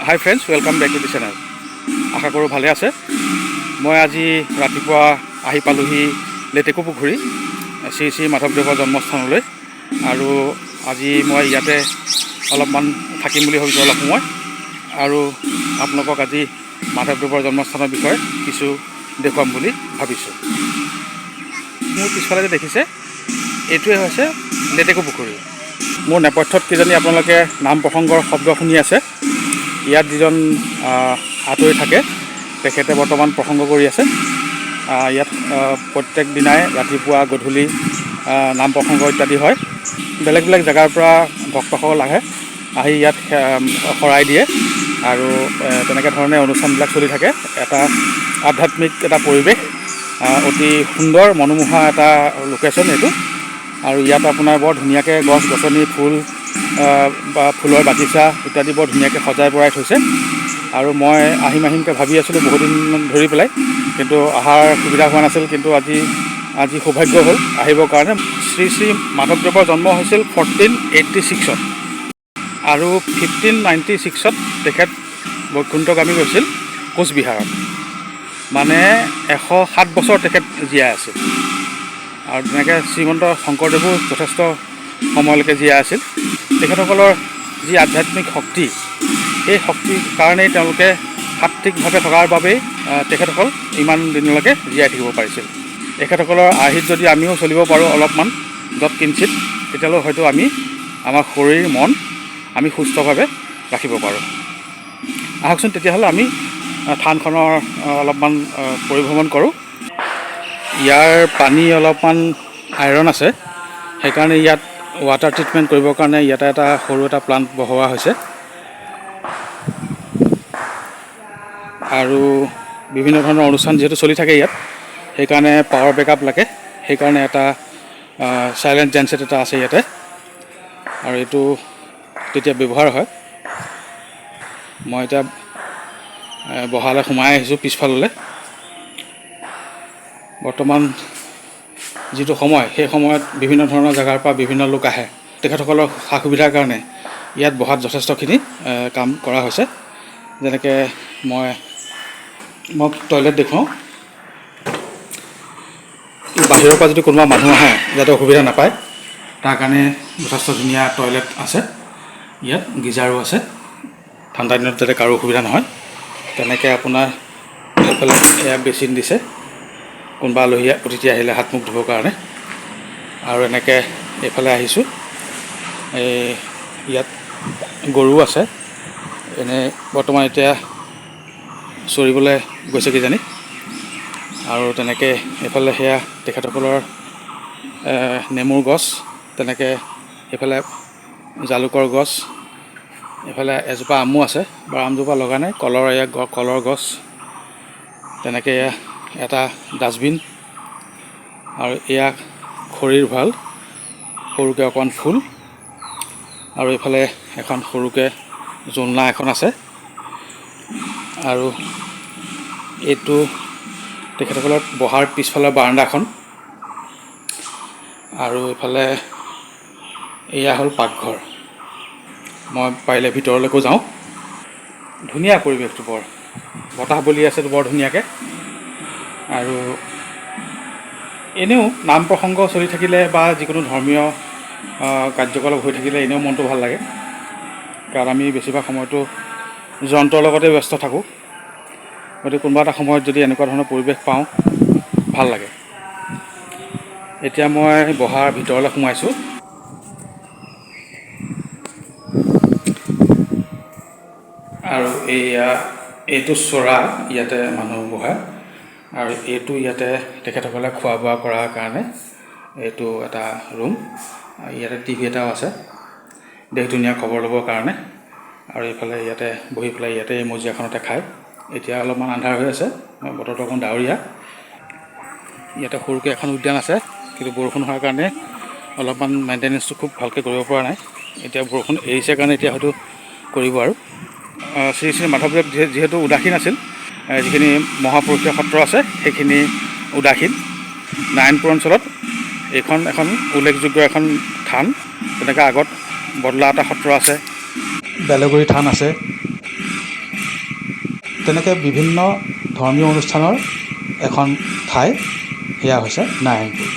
High friends, welcome back to the channel. আশা কৰোঁ ভালে আছে। মই আজি ৰাতিপুৱা আহি পালোহি লেটেকু পুখুৰী, শ্ৰী শ্ৰী মাধৱদেৱৰ জন্মস্থানলৈ। আৰু আজি মই ইয়াতে অলপমান থাকিম বুলি ভাবিছোঁ, অলপ সময়। আৰু আপোনালোকক আজি মাধৱদেৱৰ জন্মস্থানৰ বিষয়ে কিছু দেখুৱাম বুলি ভাবিছোঁ। মোৰ পিছফালে যে দেখিছে, এইটোৱে হৈছে লেটেকু পুখুৰী। মোৰ নেপথ্যত কিজানি আপোনালোকে নাম প্ৰসংগৰ শব্দ শুনি আছে। ইয়াত যিজন আতৰি থাকে তেখেতে বৰ্তমান প্ৰসংগ কৰি আছে। ইয়াত প্ৰত্যেক দিনাই ৰাতিপুৱা গধূলি নাম প্ৰসংগ ইত্যাদি হয়। বেলেগ বেলেগ জেগাৰ পৰা ভক্তসকল আহি ইয়াত শৰাই দিয়ে আৰু তেনেকৈ ধৰণে অনুষ্ঠানবিলাক চলি থাকে। এটা আধ্যাত্মিক এটা পৰিৱেশ, অতি সুন্দৰ মনোমোহা এটা লোকেশ্যন এইটো। আৰু ইয়াত আপোনাৰ বৰ ধুনীয়াকৈ গছ গছনি, ফুল বা ফুলৰ বাগিচা ইত্যাদি বৰ ধুনীয়াকৈ সজাই পৰাই থৈছে। আৰু মই আহিমকৈ ভাবি আছিলোঁ বহুদিন ধৰি পেলাই, কিন্তু অহাৰ সুবিধা হোৱা নাছিল। কিন্তু আজি সৌভাগ্য হ'ল আহিবৰ কাৰণে। শ্ৰী শ্ৰী মাধৱদেৱৰ জন্ম হৈছিল 1486 আৰু 1596 তেখেত বৈকুণ্ঠগামী হৈছিল কোচবিহাৰত। মানে 107 বছৰ তেখেত জীয়াই আছিল। আৰু তেনেকৈ শ্ৰীমন্ত শংকৰদেৱো যথেষ্ট সময়লৈকে জীয়াই আছিল। তেখেতসকলৰ যি আধ্যাত্মিক শক্তি, সেই শক্তিৰ কাৰণেই তেওঁলোকে সাত্ত্বিকভাৱে থকাৰ বাবেই তেখেতসকল ইমান দিনলৈকে জীয়াই থাকিব পাৰিছিল। তেখেতসকলৰ আৰ্হিত যদি আমিও চলিব পাৰোঁ অলপমান যৎ কিঞ্চিত, তেতিয়ালৈ হয়তো আমাৰ শৰীৰ মন আমি সুস্থভাৱে ৰাখিব পাৰোঁ। আহকচোন তেতিয়াহ'লে আমি থানখনৰ অলপমান পৰিভ্ৰমণ কৰোঁ। ইয়াৰ পানী অলপমান আইৰণ আছে, সেইকাৰণে ইয়াত ৱাটাৰ ট্ৰিটমেণ্ট কৰিবৰ কাৰণে ইয়াতে এটা সৰু এটা প্লাণ্ট বহোৱা হৈছে। আৰু বিভিন্ন ধৰণৰ অনুষ্ঠান যিহেতু চলি থাকে ইয়াত, সেইকাৰণে পাৱাৰ বেকআপ লাগে। সেইকাৰণে এটা চাইলেণ্ট জেনছেট এটা আছে ইয়াতে, আৰু এইটো তেতিয়া ব্যৱহাৰ হয়। মই এতিয়া বহালৈ সোমাই আহিছোঁ পিছফাললৈ। বৰ্তমান যিটো সময়, সেই সময়ত বিভিন্ন ধৰণৰ জেগাৰ পৰা বিভিন্ন লোক আহে। তেখেতসকলৰ সা সুবিধাৰ কাৰণে ইয়াত বহাত যথেষ্টখিনি কাম কৰা হৈছে। যেনেকৈ মই টয়লেট দেখুৱাওঁ। বাহিৰৰ পৰা যদি কোনোবা মানুহ আহে যাতে অসুবিধা নাপায়, তাৰ কাৰণে যথেষ্ট ধুনীয়া টয়লেট আছে। ইয়াত গিজাৰো আছে, ঠাণ্ডা দিনত যাতে কাৰো অসুবিধা নহয়। তেনেকৈ আপোনাৰ এইফালে এয়া বেচিন দিছে, কোনোবা আলহী অতিথি আহিলে হাত মুখ ধুবৰ কাৰণে। আৰু এনেকৈ এইফালে আহিছোঁ, ইয়াত গৰু আছে। এনেই বৰ্তমান এতিয়া চৰিবলৈ গৈছে কিজানি। আৰু তেনেকৈ এইফালে সেয়া তেখেতসকলৰ নেমুৰ গছ, তেনেকৈ এইফালে জালুকৰ গছ, এইফালে এজোপা আমো আছে, বাৰু আমজোপা লগা নাই, কলৰ গছ। তেনেকৈ এটা ডাষ্টবিন, আৰু এয়া খৰিৰ ভঁৰাল, সৰুকৈ অকণমান ফুল। আৰু এইফালে এখন সৰুকৈ জোলনা এখন আছে। আৰু এইটো তেখেতসকলৰ বহাৰ পিছফালৰ বাৰাণ্ডাখন। আৰু এইফালে এয়া হ'ল পাকঘৰ। মই পাৰিলে ভিতৰলৈকো যাওঁ। ধুনীয়া পৰিৱেশটো, বৰ বতাহ বলি আছে বৰ ধুনীয়াকৈ। আৰু এনেও নাম প্ৰসংগ চলি থাকিলে বা যিকোনো ধৰ্মীয় কাৰ্যকলাপ হৈ থাকিলে এনেও মনটো ভাল লাগে, কাৰণ আমি বেছিভাগ সময়তো যন্ত্ৰৰ লগতে ব্যস্ত থাকোঁ। গতিকে কোনোবা এটা সময়ত যদি এনেকুৱা ধৰণৰ পৰিৱেশ পাওঁ, ভাল লাগে। এতিয়া মই বহাৰ ভিতৰলৈ সোমাইছোঁ। আৰু এইটো চৰা, ইয়াতে মানুহ বহে। আৰু এইটো ইয়াতে তেখেতসকলে খোৱা বোৱা কৰাৰ কাৰণে এইটো এটা ৰুম। ইয়াতে টিভি এটাও আছে, দেশ দুনীয়াৰ খবৰ ল'বৰ কাৰণে। আৰু এইফালে ইয়াতে বহি পেলাই ইয়াতে এই মজিয়াখনতে খায়। এতিয়া অলপমান আন্ধাৰ হৈ আছে, বতৰটো অকণ ডাৱৰীয়া। ইয়াতে সৰুকৈ এখন উদ্যান আছে, কিন্তু বৰষুণ হোৱাৰ কাৰণে অলপমান মেইনটেনেঞ্চটো খুব ভালকৈ কৰিব পৰা নাই। এতিয়া বৰষুণ এৰিছে কাৰণে এতিয়া হয়তো কৰিব। আৰু শ্ৰী শ্ৰী মাধৱদেৱ যিহেতু উদাসীন আছিল, যিখিনি মহাপুৰুষীয় সত্ৰ আছে সেইখিনি উদাসীন। নাৰায়ণপুৰ অঞ্চলত এইখন এখন উল্লেখযোগ্য এখন থান। তেনেকৈ আগত বদলা এটা সত্ৰ আছে, বেলগুৰি থান আছে, তেনেকৈ বিভিন্ন ধৰ্মীয় অনুষ্ঠানৰ এখন ঠাই, সেয়া হৈছে নাৰায়ণপুৰ।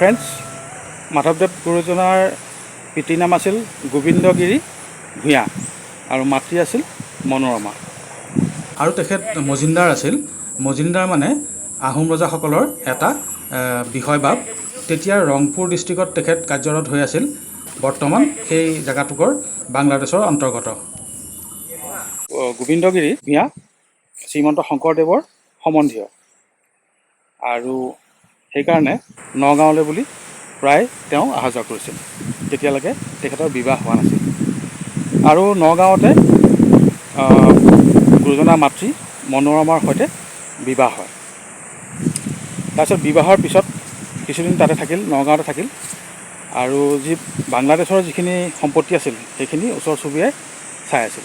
ফ্ৰেণ্ডছ, মাধৱদেৱ গুৰুজনাৰ পিতৃৰ নাম আছিল গোবিন্দগিৰি ভূঞা আৰু মাতৃ আছিল মনোৰমা। আৰু তেখেত মজিন্দৰ আছিল। মজিন্দৰ মানে আহোম ৰজাসকলৰ এটা বিষয়বাব। তেতিয়া ৰংপুৰ ডিষ্ট্ৰিক্টত তেখেত কাৰ্যৰত হৈ আছিল। বৰ্তমান সেই জেগাটুকুৰ বাংলাদেশৰ অন্তৰ্গত। গোবিন্দগিৰি ভূঞা শ্ৰীমন্ত শংকৰদেৱৰ সম্বন্ধীয়, আৰু সেইকাৰণে নগাঁৱলৈ বুলি প্ৰায় তেওঁ অহা যোৱা কৰিছিল। তেতিয়ালৈকে তেখেতৰ বিবাহ হোৱা নাছিল। আৰু নগাঁৱতে গুৰুজনাৰ মাতৃ মনোৰমাৰ সৈতে বিবাহ হয়। তাৰপিছত বিবাহৰ পিছত কিছুদিন তাতে থাকিল, নগাঁৱতে থাকিল। আৰু বাংলাদেশৰ যিখিনি সম্পত্তি আছিল সেইখিনি ওচৰ চুবুৰীয়াই চাই আছিল।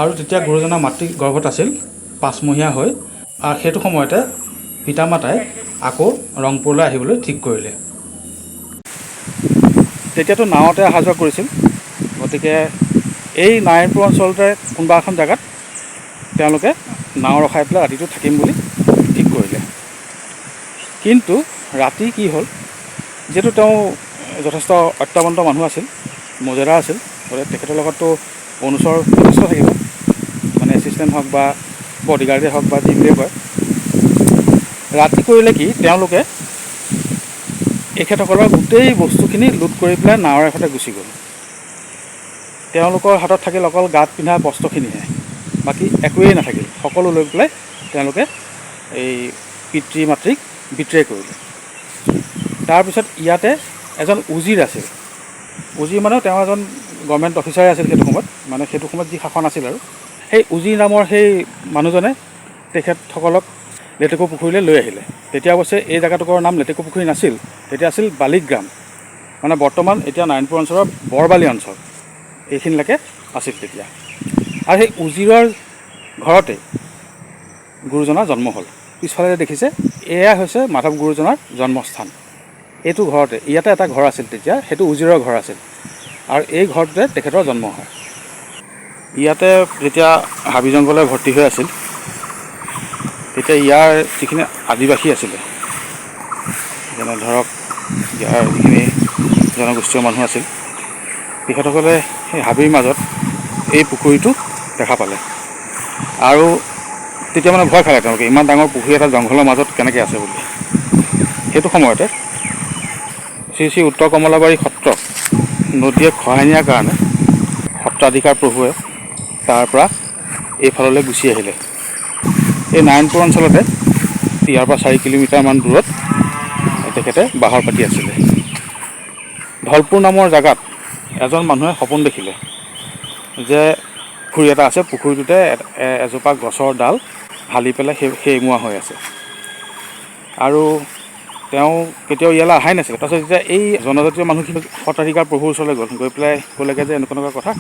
আৰু তেতিয়া গুৰুজনাৰ মাতৃ গৰ্ভত আছিল, 5 মহীয়া হৈ। আৰু সেইটো সময়তে পিতা মাতাই আকৌ ৰংপুৰলৈ আহিবলৈ ঠিক কৰিলে। তেতিয়াতো নাৱতে অহা যোৱা কৰিছিল। গতিকে এই নাৰায়ণপুৰ অঞ্চলতে কোনোবা এখন জেগাত তেওঁলোকে নাও ৰখাই পেলাই ৰাতিটো থাকিম বুলি ঠিক কৰিলে। কিন্তু ৰাতি কি হ'ল, যিহেতু তেওঁ যথেষ্ট অত্যাৱন্ত মানুহ আছিল, মজেদাৰ আছিল, গতিকে তেখেতৰ লগততো অনুচৰ যথেষ্ট থাকিব, মানে এছিষ্টেণ্ট হওক বা বডিগাৰ্ডেই হওক বা যি বুলিয়ে কয়। ৰাতি কৰিলে কি, তেওঁলোকে এখেতসকলৰ গোটেই বস্তুখিনি লুট কৰি পেলাই নাৱৰ সৈতে গুচি গ'ল। তেওঁলোকৰ হাতত থাকিল অকল গাত পিন্ধা বস্ত্ৰখিনিহে, বাকী একোৱেই নাথাকিল। সকলো লৈ পেলাই তেওঁলোকে এই পিতৃ মাতৃক বিট্ৰে কৰিলে। তাৰপিছত ইয়াতে এজন উজিৰ আছিল। উজিৰ মানে তেওঁ এজন গভৰ্ণমেণ্ট অফিচাৰে আছিল সেইটো সময়ত, মানে সেইটো সময়ত যি শাসন আছিল আৰু। সেই উজিৰ নামৰ সেই মানুহজনে তেখেতসকলক লেটেকু পুখুৰীলৈ লৈ আহিলে। তেতিয়া অৱশ্যে এই জেগাটুকুৰৰ নাম লেটেকু পুখুৰী নাছিল, তেতিয়া আছিল বালিগ্ৰাম, মানে বৰ্তমান এতিয়া নাৰায়ণপুৰ অঞ্চলৰ বৰবালি অঞ্চল, এইখিনিলৈকে আছিল তেতিয়া। আৰু সেই উজিৰৰ ঘৰতে গুৰুজনাৰ জন্ম হ'ল। পিছফালে দেখিছে, এয়া হৈছে মাধৱ গুৰুজনাৰ জন্মস্থান। এইটো ঘৰতে, ইয়াতে এটা ঘৰ আছিল তেতিয়া, সেইটো উজিৰৰ ঘৰ আছিল। আৰু এই ঘৰটোতে তেখেতৰ জন্ম হয়। ইয়াতে যেতিয়া হাবি জংঘলে ভৰ্তি হৈ আছিল, তেতিয়া ইয়াৰ যিখিনি আদিবাসী আছিলে, যেনে ধৰক ইয়াৰ যিখিনি জনগোষ্ঠীয় মানুহ আছিল, তেখেতসকলে সেই হাবিৰ মাজত এই পুখুৰীটো দেখা পালে। আৰু তেতিয়া মানে ভয় খালে তেওঁলোকে, ইমান ডাঙৰ পুখুৰী এটা জংঘলৰ মাজত কেনেকৈ আছে বুলি। সেইটো সময়তে শ্ৰী শ্ৰী উত্তৰ কমলাবাৰী সত্ৰ নদীয়ে খহাই নিয়াৰ কাৰণে সত্ৰাধিকাৰ প্ৰভুৱে তাৰ পৰা এইফাললৈ গুচি আহিলে। এই নাৰায়ণপুৰ অঞ্চলতে ইয়াৰ পৰা 4 কিলোমিটাৰমান দূৰত তেখেতে বাহৰ পাতি আছিলে। ধলপুৰ নামৰ জেগাত এজন মানুহে সপোন দেখিলে যে পুখুৰী এটা আছে, পুখুৰীটোতে এজোপা গছৰ ডাল হালি পেলাই সেইমুৱা হৈ আছে। আৰু তেওঁ কেতিয়াও ইয়ালৈ অহাই নাছিলে। তাৰপিছত যেতিয়া এই জনজাতীয় মানুহখিনি সত্ৰাধিকাৰ প্ৰভুৰ ওচৰলৈ গ'ল, গৈ পেলাই ক'লেগৈ যে এনেকুৱা কথা,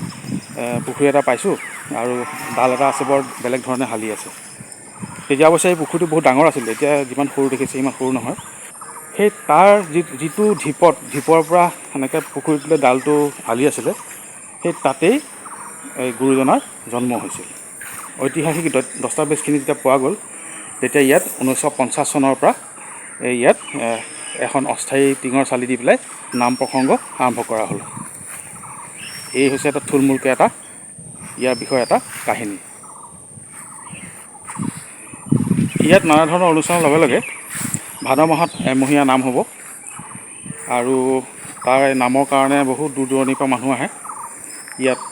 পুখুৰী এটা পাইছোঁ আৰু ডাল এটা আছে, বৰ বেলেগ ধৰণে হালি আছে। তেতিয়া অৱশ্যে এই পুখুৰীটো বহুত ডাঙৰ আছিলে, এতিয়া যিমান সৰু দেখিছে ইমান সৰু নহয়। সেই তাৰ যিটো ঢিপৰ পৰা এনেকৈ পুখুৰীটোলৈ ডালটো হালি আছিলে, সেই তাতেই এই গুৰুজনাৰ জন্ম হৈছিল। ঐতিহাসিক দস্তাবেজখিনি যেতিয়া পোৱা গ'ল, তেতিয়া ইয়াত 1950 চনৰ পৰা ইয়াত এখন অস্থায়ী টিঙৰ চালি দি পেলাই নাম প্ৰসংগ আৰম্ভ কৰা হ'ল। এই হৈছে এটা থুলমূলকৈ ইয়াৰ বিষয়ে এটা কাহিনী। ইয়াত নানা ধৰণৰ অনুষ্ঠানৰ লগে লগে ভাদ মাহত এমহীয়া নাম হ'ব আৰু তাৰ নামৰ কাৰণে বহুত দূৰ দূৰণিৰ পৰা মানুহ আহে ইয়াত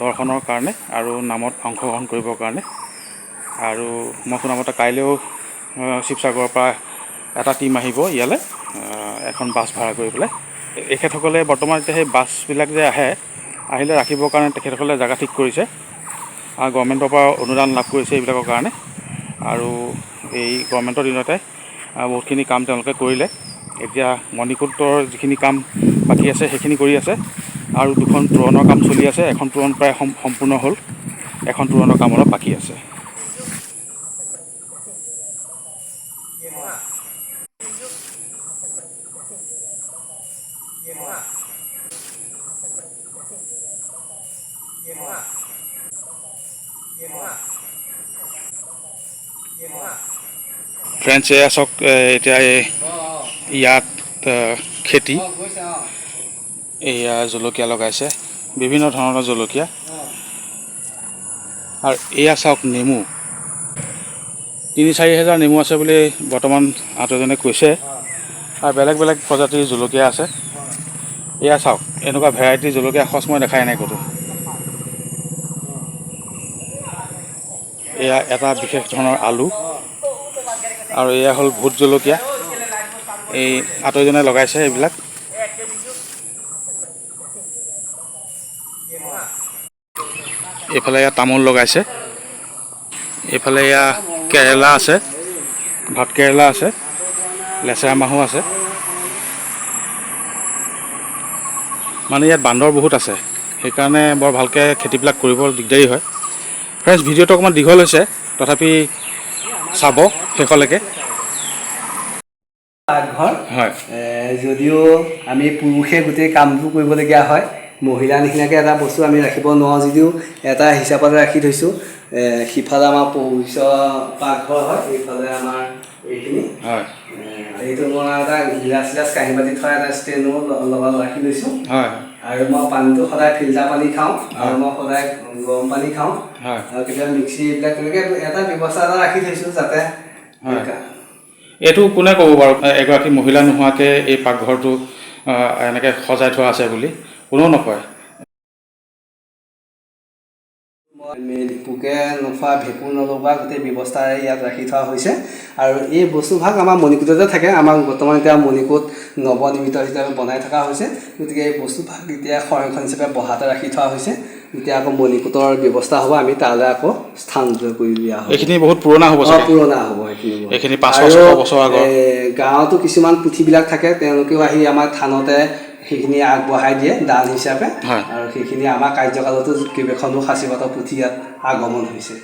দৰ্শনৰ কাৰণে আৰু নামত অংশগ্ৰহণ কৰিবৰ কাৰণে। আৰু মই শুনামতে কাইলৈও শিৱসাগৰৰ পৰা এটা টীম আহিব ইয়ালৈ, এখন বাছ ভাড়া কৰি পেলাই। এখেতসকলে বৰ্তমান এতিয়া সেই বাছবিলাক যে আহিলে ৰাখিবৰ কাৰণে তেখেতসকলে জেগা ঠিক কৰিছে আৰু গভৰ্ণমেণ্টৰ পৰা অনুদান লাভ কৰিছে এইবিলাকৰ কাৰণে। আৰু এই গভৰ্ণমেণ্টৰ দিনতে বহুতখিনি কাম তেওঁলোকে কৰিলে। এতিয়া মণিকূটৰ যিখিনি কাম বাকী আছে সেইখিনি কৰি আছে আৰু 2খন তোৰণৰ কাম চলি আছে। এখন তোৰণ প্ৰায় সম্পূৰ্ণ হ'ল, এখন তোৰণৰ কাম অলপ বাকী আছে। ফ্ৰেণ্ডছ, এয়া চাওক, এতিয়া ইয়াত খেতি, এয়া জলকীয়া লগাইছে, বিভিন্ন ধৰণৰ জলকীয়া। আৰু এয়া চাওক নেমু, 3-4 হেজাৰ নেমু আছে বুলি বৰ্তমান আত্মীয়জনে কৈছে। আৰু বেলেগ বেলেগ প্ৰজাতিৰ জলকীয়া আছে। এয়া চাওক, এনেকুৱা ভেৰাইটিৰ জলকীয়া সচ মই দেখাই নাই ক'তো। এয়া এটা বিশেষ ধৰণৰ আলু, আৰু এয়া হ'ল ভোট জলকীয়া। এই আত্মীয়জনে লগাইছে এইবিলাক। এইফালে এয়া তামোল লগাইছে, এইফালে এয়া কেৰেলা আছে, ভাত কেৰেলা আছে, লেচেৰা মাহো আছে। মানে ইয়াত বান্দৰ বহুত আছে, সেইকাৰণে বৰ ভালকৈ খেতিবিলাক কৰিব দিগদাৰী হয়। ফ্ৰেণ্ডছ, ভিডিঅ'টো অকণমান দীঘল হৈছে, তথাপি চাব শেষলৈকে। পাকঘৰ হয়, যদিও আমি পুৰুষে গোটেই কামবোৰ কৰিবলগীয়া হয়, মহিলা নিচিনাকৈ এটা বস্তু আমি ৰাখিব নোৱাৰোঁ যদিও এটা হিচাপতে ৰাখি থৈছোঁ। সিফালে আমাৰ পুৰুষৰ পাকঘৰ হয়, এইফালে আমাৰ এইখিনি হয়, এইটো মই এটা গিলাচ কাঁহী বাতি থোৱা এটা ষ্টেণ্ডো লগত ৰাখি লৈছোঁ। হয়, আৰু মই পানীটো সদায় ফিল্টাৰ পানী খাওঁ, আৰু মই সদায় গৰম পানী খাওঁ, হয়, আৰু কেতিয়াবা মিক্সি এইবিলাক তেনেকৈ এটা ব্যৱস্থা এটা ৰাখি থৈছোঁ যাতে। এইটো কোনে ক'ব বাৰু, এগৰাকী মহিলা নোহোৱাকৈ এই পাকঘৰটো এনেকৈ সজাই থোৱা আছে বুলি? কোনেও নকয়। পোকে নোখোৱা, ভেঁকুৰ নলগোৱা গোটেই ব্যৱস্থাৰে ইয়াত ৰাখি থোৱা হৈছে। আৰু এই বস্তুভাগ আমাৰ মণিকূটতে থাকে। আমাৰ বৰ্তমান এতিয়া মণিকূট নৱনিৰ্মিত হিচাপে বনাই থকা হৈছে, গতিকে এই বস্তুভাগ এতিয়া সংৰক্ষণ হিচাপে বহাতে ৰাখি থোৱা হৈছে। যেতিয়া আকৌ মণিকূটৰ ব্যৱস্থা হ'ব, আমি তালৈ আকৌ স্থানান্তৰ কৰি দিয়া হ'ব। এইখিনি বহুত পুৰণা হ'ব, পুৰণা হ'ব এইখিনি আৰু 500-600 বছৰ আগৰ। গাঁৱতো কিছুমান পুথিবিলাক থাকে, তেওঁলোকেও আহি আমাৰ থানতে সেইখিনি আগবঢ়াই দিয়ে দান হিচাপে। আৰু সেইখিনি আমাৰ কাৰ্যকালতো কেইবাখনো সাঁচিপাতৰ পুথি ইয়াত আগমন হৈছে।